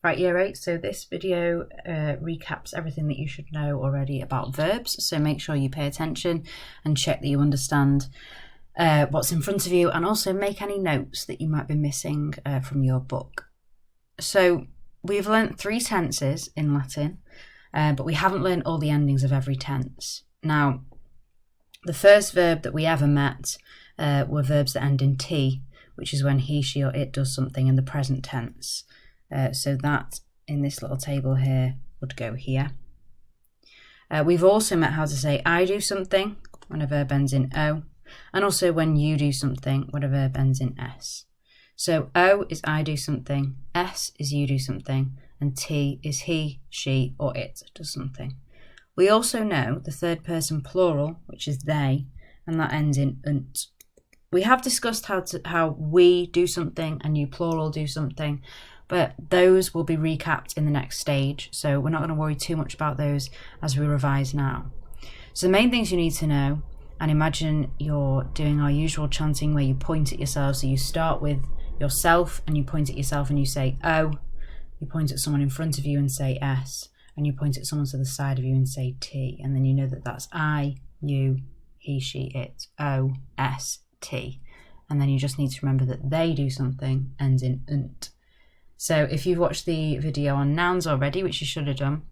Right, Year 8, so this video recaps everything that you should know already about verbs, so make sure you pay attention and check that you understand what's in front of you, and also make any notes that you might be missing from your book. So we've learnt 3 tenses in Latin, but we haven't learnt all the endings of every tense. Now, the first verb that we ever met were verbs that end in T, which is when he, she or it does something in the present tense. So that in this little table here would go here. We've also met how to say I do something when a verb ends in O, and also when you do something when a verb ends in S. So O is I do something, S is you do something, and T is he, she or it does something. We also know the third person plural, which is they, and that ends in unt. We have discussed how we do something and you plural do something, but those will be recapped in the next stage, so we're not going to worry too much about those as we revise now. So the main things you need to know, and imagine you're doing our usual chanting where you point at yourself. So you start with yourself and you point at yourself and you say O, you point at someone in front of you and say S, and you point at someone to the side of you and say T, and then you know that that's I, you, he, she, it, O, S, T. And then you just need to remember that they do something ends in unt. So if you've watched the video on nouns already, which you should have done,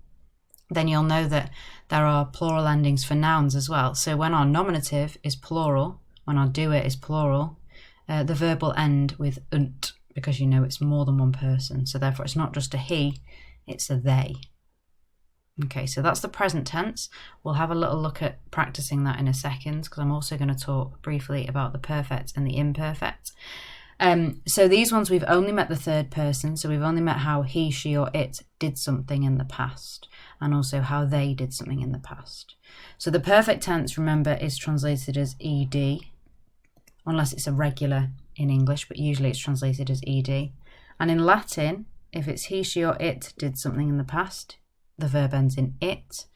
then you'll know that there are plural endings for nouns as well. So when our nominative is plural, when our doer is plural, the verb will end with unt, because you know it's more than one person. So therefore it's not just a he, it's a they. Okay, so that's the present tense. We'll have a little look at practicing that in a second, because I'm also going to talk briefly about the perfect and the imperfect. So these ones we've only met the third person, so we've only met how he, she or it did something in the past, and also how they did something in the past. So the perfect tense, remember, is translated as ed, unless it's irregular in English, but usually it's translated as ed. And in Latin, if it's he, she or it did something in the past, the verb ends in it,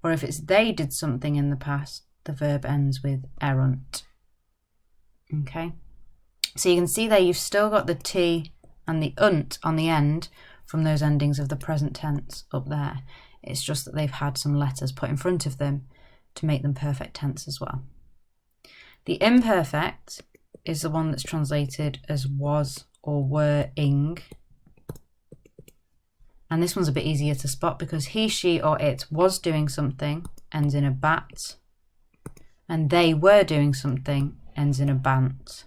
or if it's they did something in the past, the verb ends with erunt. Okay? So you can see there you've still got the T and the unt on the end from those endings of the present tense up there. It's just that they've had some letters put in front of them to make them perfect tense as well. The imperfect is the one that's translated as was or were ing. And this one's a bit easier to spot because he, she or it was doing something ends in a bat, and they were doing something ends in a bant.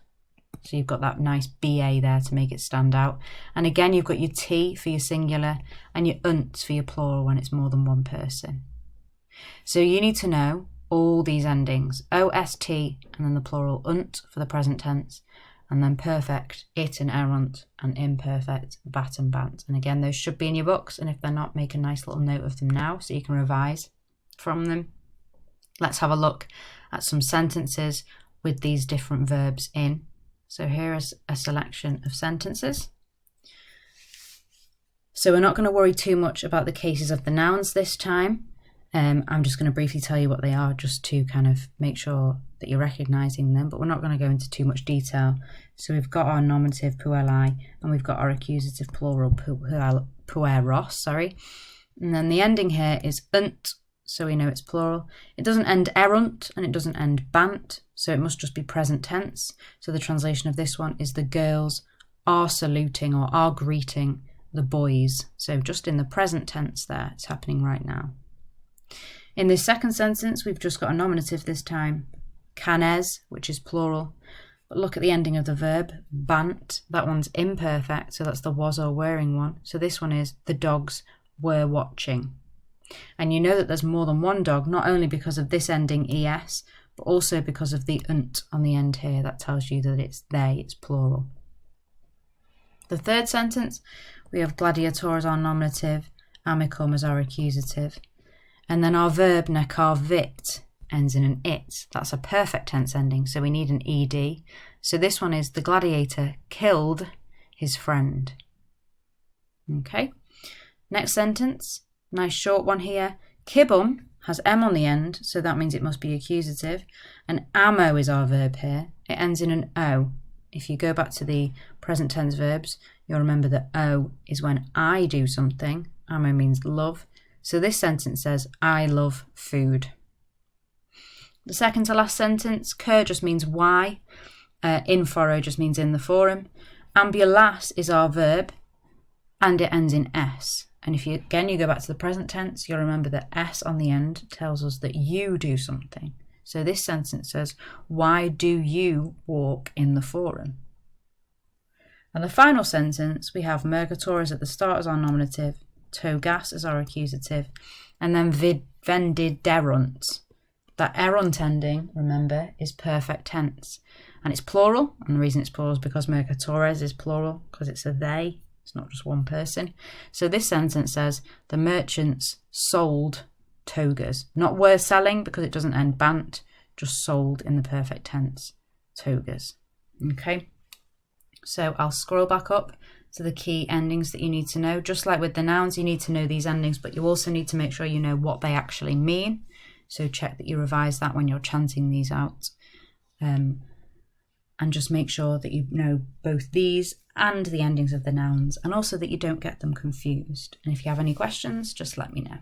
So you've got that nice BA there to make it stand out. And again, you've got your T for your singular and your unt for your plural when it's more than one person. So you need to know all these endings, OST and then the plural unt for the present tense, and then perfect, it and erunt, and imperfect, bat and bant. And again, those should be in your books, and if they're not, make a nice little note of them now so you can revise from them. Let's have a look at some sentences with these different verbs in. So here is a selection of sentences. So we're not going to worry too much about the cases of the nouns this time. I'm just going to briefly tell you what they are just to kind of make sure that you're recognising them, but we're not going to go into too much detail. So we've got our nominative puelai, and we've got our accusative plural pueros, and then the ending here is unt, so we know it's plural. It doesn't end erunt and it doesn't end bant, so it must just be present tense. So the translation of this one is the girls are saluting or are greeting the boys. So just in the present tense there, it's happening right now. In this second sentence, we've just got a nominative this time, canes, which is plural. But look at the ending of the verb, bant. That one's imperfect, so that's the was or wearing one. So this one is the dogs were watching. And you know that there's more than one dog, not only because of this ending es, but also because of the unt on the end here. That tells you that it's they, it's plural. The third sentence, we have gladiator as our nominative, amicum as our accusative. And then our verb nekavit ends in an it. That's a perfect tense ending, so we need an ed. So this one is the gladiator killed his friend. Okay, next sentence, nice short one here. Kibum has M on the end, so that means it must be accusative. And ammo is our verb here. It ends in an O. If you go back to the present tense verbs, you'll remember that O is when I do something. Amo means love. So this sentence says, I love food. The second to last sentence, cur just means why. In foro just means in the forum. Ambulas is our verb, and it ends in S. And if you go back to the present tense, you'll remember that S on the end tells us that you do something. So this sentence says, why do you walk in the forum? And the final sentence, we have mergatores at the start as our nominative, togas as our accusative, and then vendiderunt. That erunt ending, remember, is perfect tense. And it's plural, and the reason it's plural is because mercatores is plural, because it's a they, it's not just one person. So this sentence says, the merchants sold togas. Not were selling, because it doesn't end bant, just sold in the perfect tense, togas. Okay, so I'll scroll back up to the key endings that you need to know. Just like with the nouns, you need to know these endings, but you also need to make sure you know what they actually mean. So check that you revise that when you're chanting these out. And just make sure that you know both these and the endings of the nouns, and also that you don't get them confused. And if you have any questions, just let me know.